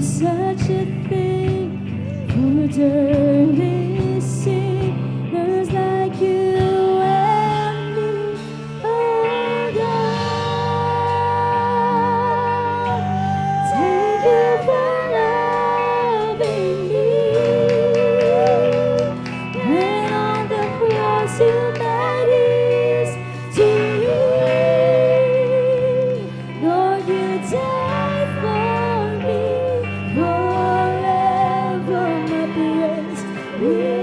such a thing for dirty sinners like you and me, oh God. Thank you for loving me. And on the cross you made history. Lord, you died for me. Forever my praise will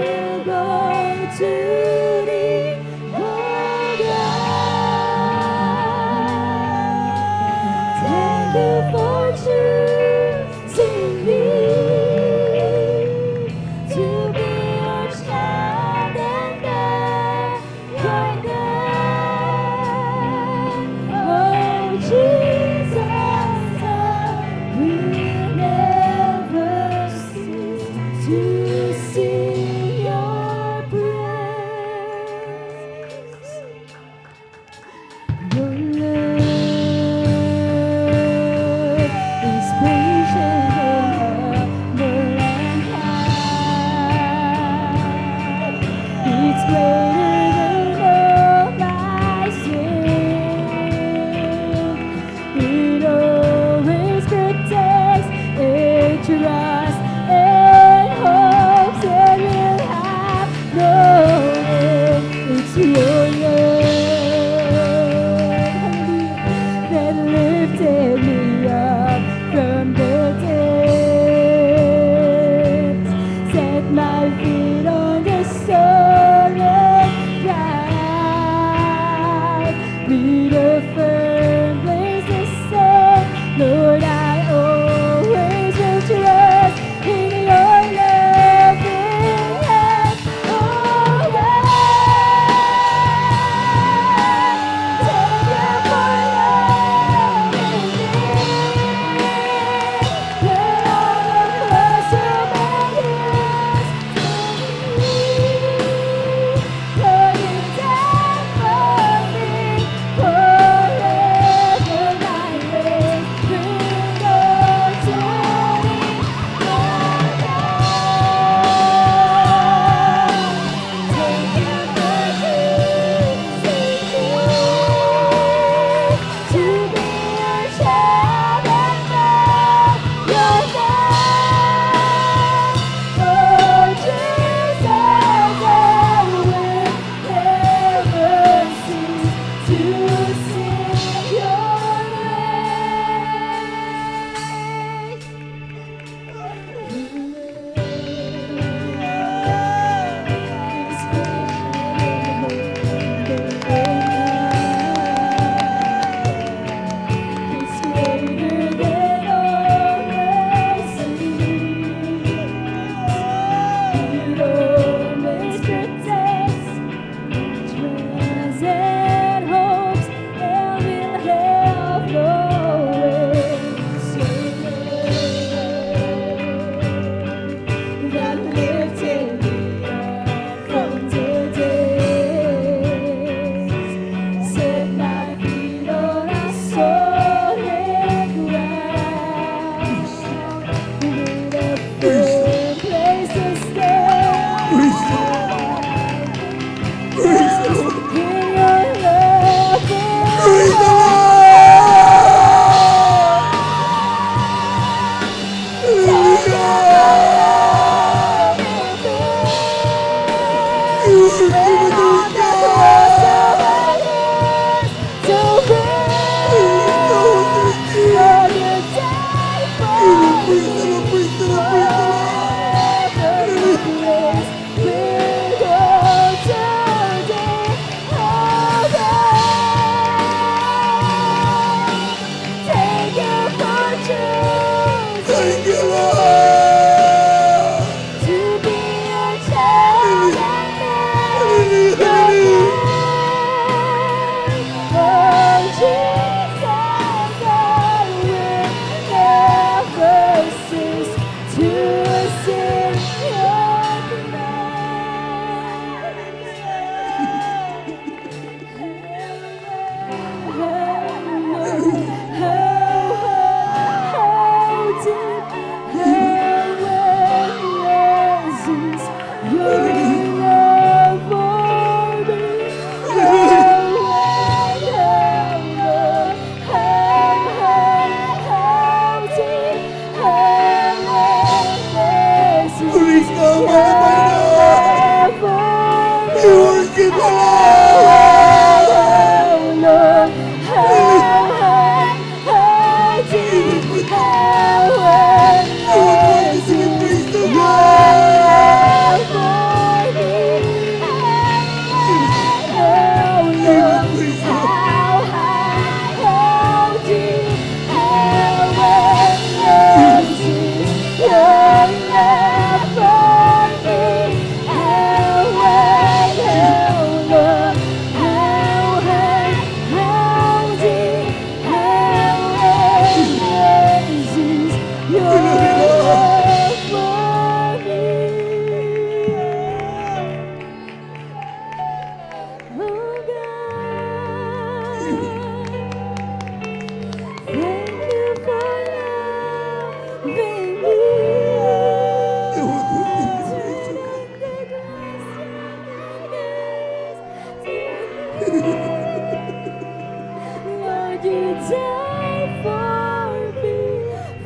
Lord, you died for me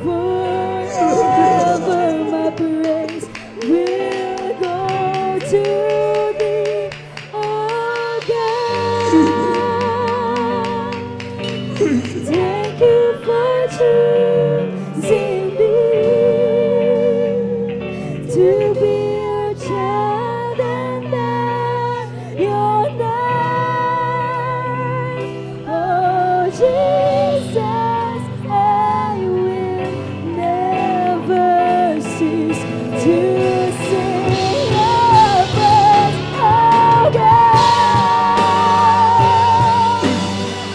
forever. My praise will go to thee, oh God. Thank you for choosing me to be your child and bear your name. Oh Jesus, I will never cease to sing your praise, oh God.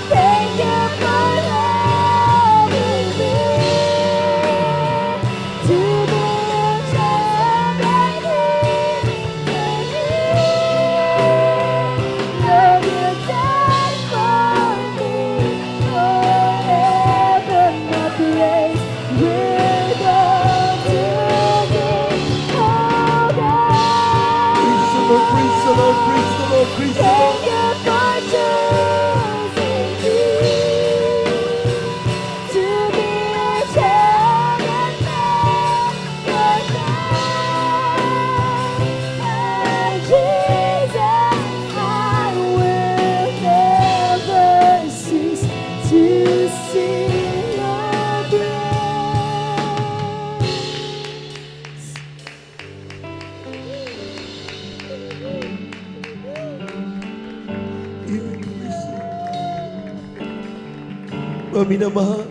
Thank you for loving me to be a child like Lord, you died for me forever. My praise will go to thee, oh God. Praise the Lord, praise the Lord, praise the Lord, praise the Thank Lord. you for choosing me to be a child and bear your name. Jesus, I will never cease to sing your praise. Minamahal,